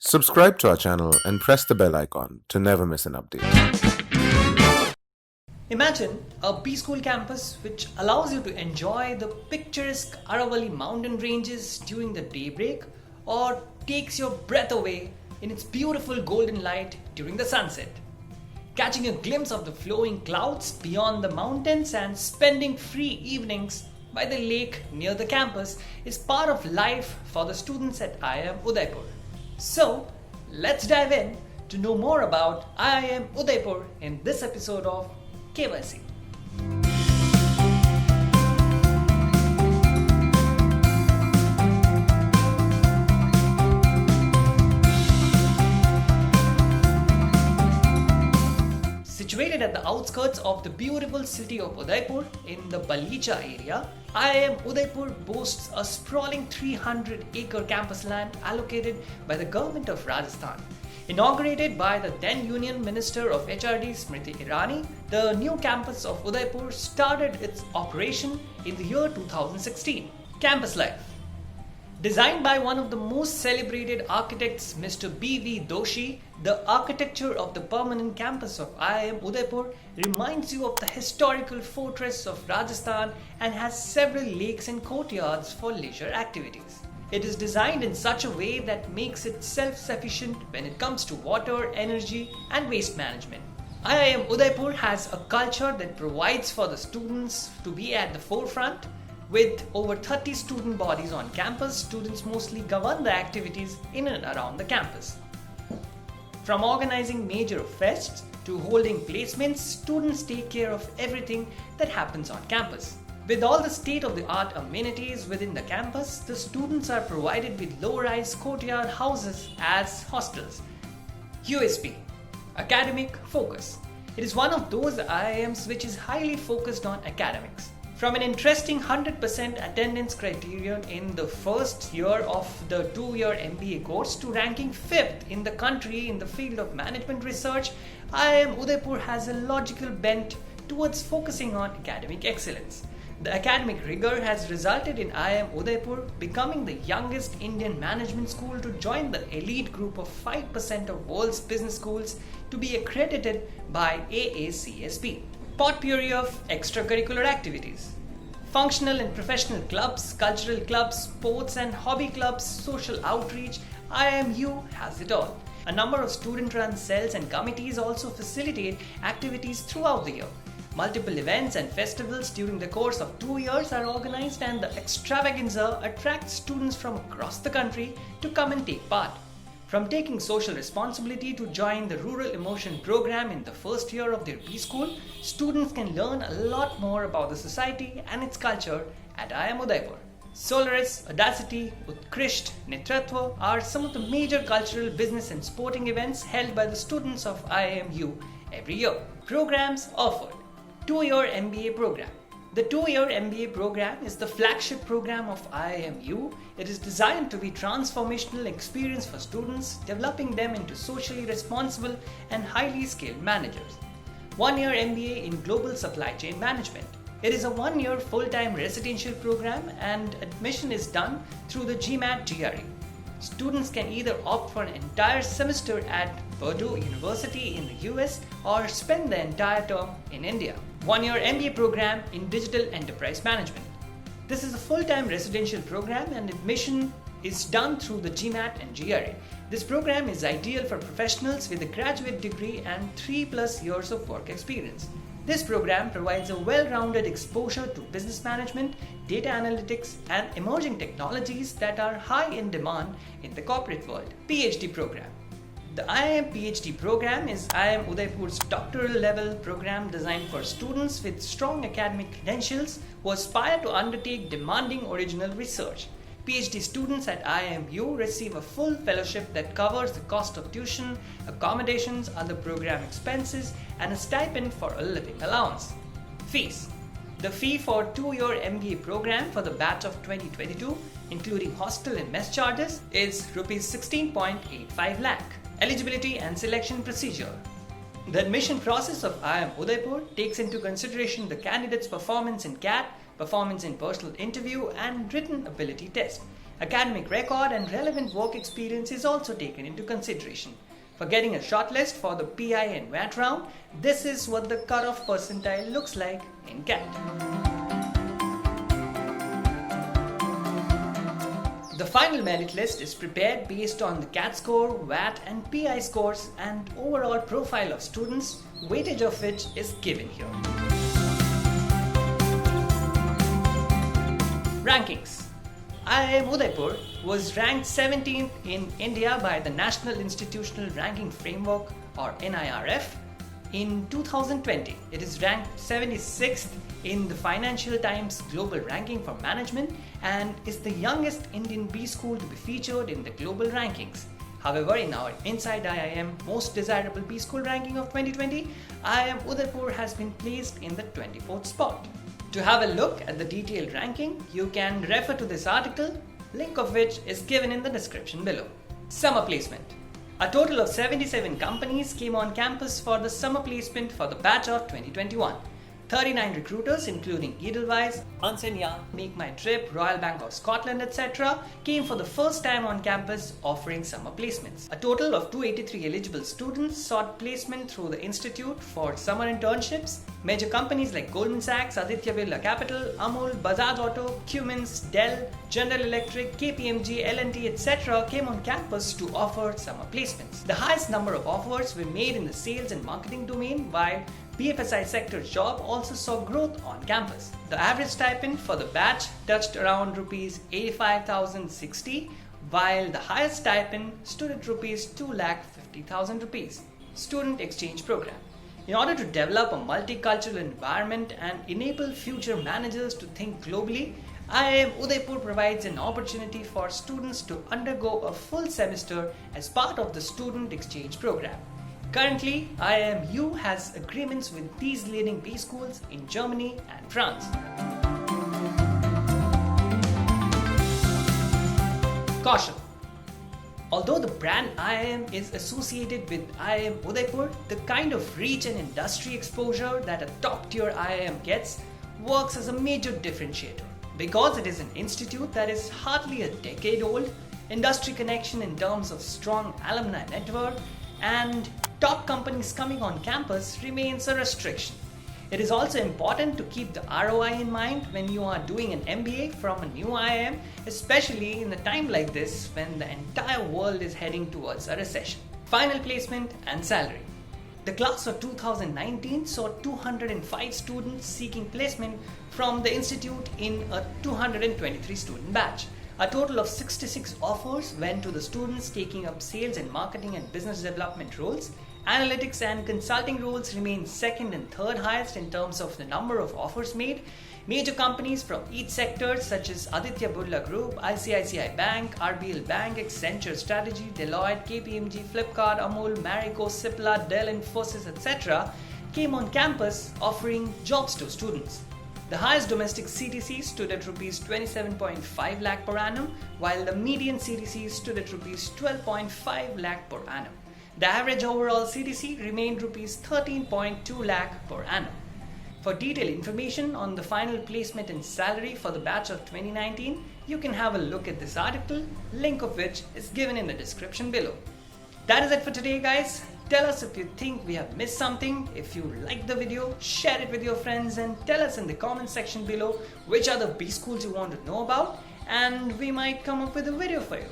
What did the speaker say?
Subscribe to our channel and press the bell icon to never miss an update. Imagine a B-School campus which allows you to enjoy the picturesque Aravalli mountain ranges during the daybreak or takes your breath away in its beautiful golden light during the sunset. Catching a glimpse of the flowing clouds beyond the mountains and spending free evenings by the lake near the campus is part of life for the students at IIM Udaipur. So, let's dive in to know more about IIM Udaipur in this episode of KYC. Situated at the outskirts of the beautiful city of Udaipur in the Balicha area, IIM Udaipur boasts a sprawling 300-acre campus land allocated by the government of Rajasthan. Inaugurated by the then Union Minister of HRD Smriti Irani, the new campus of Udaipur started its operation in the year 2016. Campus life. Designed by one of the most celebrated architects, Mr. B.V. Doshi, the architecture of the permanent campus of IIM Udaipur reminds you of the historical fortress of Rajasthan and has several lakes and courtyards for leisure activities. It is designed in such a way that makes it self-sufficient when it comes to water, energy, and waste management. IIM Udaipur has a culture that provides for the students to be at the forefront. With over 30 student bodies on campus, students mostly govern the activities in and around the campus. From organizing major fests to holding placements, students take care of everything that happens on campus. With all the state-of-the-art amenities within the campus, the students are provided with low-rise courtyard houses as hostels. USP: Academic Focus. It is one of those IIMs which is highly focused on academics. From an interesting 100% attendance criterion in the first year of the 2-year MBA course to ranking 5th in the country in the field of management research, IIM Udaipur has a logical bent towards focusing on academic excellence. The academic rigor has resulted in IIM Udaipur becoming the youngest Indian management school to join the elite group of 5% of world's business schools to be accredited by AACSB. Potpourri of extracurricular activities. Functional and professional clubs, cultural clubs, sports and hobby clubs, social outreach, IIMU has it all. A number of student-run cells and committees also facilitate activities throughout the year. Multiple events and festivals during the course of 2 years are organized, and the extravaganza attracts students from across the country to come and take part. From taking social responsibility to join the Rural Immersion program in the first year of their B-School, students can learn a lot more about the society and its culture at IIM Udaipur. Solaris, Audacity, Utkrisht, Netratva are some of the major cultural, business and sporting events held by the students of IIMU every year. Programs offered. 2-year MBA program. The 2-year MBA program is the flagship program of IIMU. It is designed to be transformational experience for students, developing them into socially responsible and highly skilled managers. 1-year MBA in Global Supply Chain Management. It is a 1-year full-time residential program and admission is done through the GMAT GRE. Students can either opt for an entire semester at Purdue University in the US or spend the entire term in India. 1-year MBA program in Digital Enterprise Management. This is a full-time residential program and admission is done through the GMAT and GRE. This program is ideal for professionals with a graduate degree and 3+ years of work experience. This program provides a well-rounded exposure to business management, data analytics, and emerging technologies that are high in demand in the corporate world. PhD program. The IIM PhD program is IIM Udaipur's doctoral level program designed for students with strong academic credentials who aspire to undertake demanding original research. PhD students at IIMU receive a full fellowship that covers the cost of tuition, accommodations, other program expenses, and a stipend for a living allowance. Fees. The fee for 2-year MBA program for the batch of 2022, including hostel and mess charges, is Rs 16.85 lakh. Eligibility and selection procedure. The admission process of IIM Udaipur takes into consideration the candidate's performance in CAT, performance in personal interview, and written ability test. Academic record and relevant work experience is also taken into consideration. For getting a shortlist for the PI and VAT round, this is what the cutoff percentile looks like in CAT. The final merit list is prepared based on the CAT score, VAT and PI scores and overall profile of students, weightage of which is given here. Rankings. IIM Udaipur was ranked 17th in India by the National Institutional Ranking Framework or NIRF in 2020. It is ranked 76th in the Financial Times Global Ranking for Management and is the youngest Indian B school to be featured in the global rankings. However, in our Inside IIM Most Desirable B School ranking of 2020, IIM Udaipur has been placed in the 24th spot. To have a look at the detailed ranking, you can refer to this article, link of which is given in the description below. Summer placement. A total of 77 companies came on campus for the summer placement for the batch of 2021. 39 recruiters including Edelweiss, Ernst & Young, Make My Trip, Royal Bank of Scotland, etc. came for the first time on campus offering summer placements. A total of 283 eligible students sought placement through the institute for summer internships. Major companies like Goldman Sachs, Aditya Birla Capital, Amul, Bajaj Auto, Cummins, Dell, General Electric, KPMG, L&T, etc. came on campus to offer summer placements. The highest number of offers were made in the sales and marketing domain, while BFSI sector job also saw growth on campus. The average stipend for the batch touched around rupees 85,060, while the highest stipend stood at rupees 2,50,000 rupees. Student exchange program. In order to develop a multicultural environment and enable future managers to think globally, IIM Udaipur provides an opportunity for students to undergo a full semester as part of the student exchange program. Currently, IIMU has agreements with these leading B schools in Germany and France. Caution. Although the brand IIM is associated with IIM Udaipur, the kind of reach and industry exposure that a top-tier IIM gets works as a major differentiator. Because it is an institute that is hardly a decade old, industry connection in terms of strong alumni network, and top companies coming on campus remains a restriction. It is also important to keep the ROI in mind when you are doing an MBA from a new IIM, especially in a time like this when the entire world is heading towards a recession. Final placement and salary. The class of 2019 saw 205 students seeking placement from the institute in a 223 student batch. A total of 66 offers went to the students taking up sales and marketing and business development roles. Analytics and consulting roles remain second and third highest in terms of the number of offers made. Major companies from each sector such as Aditya Birla Group, ICICI Bank, RBL Bank, Accenture Strategy, Deloitte, KPMG, Flipkart, Amul, Marico, Cipla, Dell, Infosys, etc. came on campus offering jobs to students. The highest domestic CTC stood at Rs 27.5 lakh per annum, while the median CTC stood at Rs 12.5 lakh per annum. The average overall CTC remained Rs 13.2 lakh per annum. For detailed information on the final placement and salary for the batch of 2019, you can have a look at this article, link of which is given in the description below. That is it for today, guys. Tell us if you think we have missed something. If you liked the video, share it with your friends and tell us in the comment section below which are the B schools you want to know about, and we might come up with a video for you.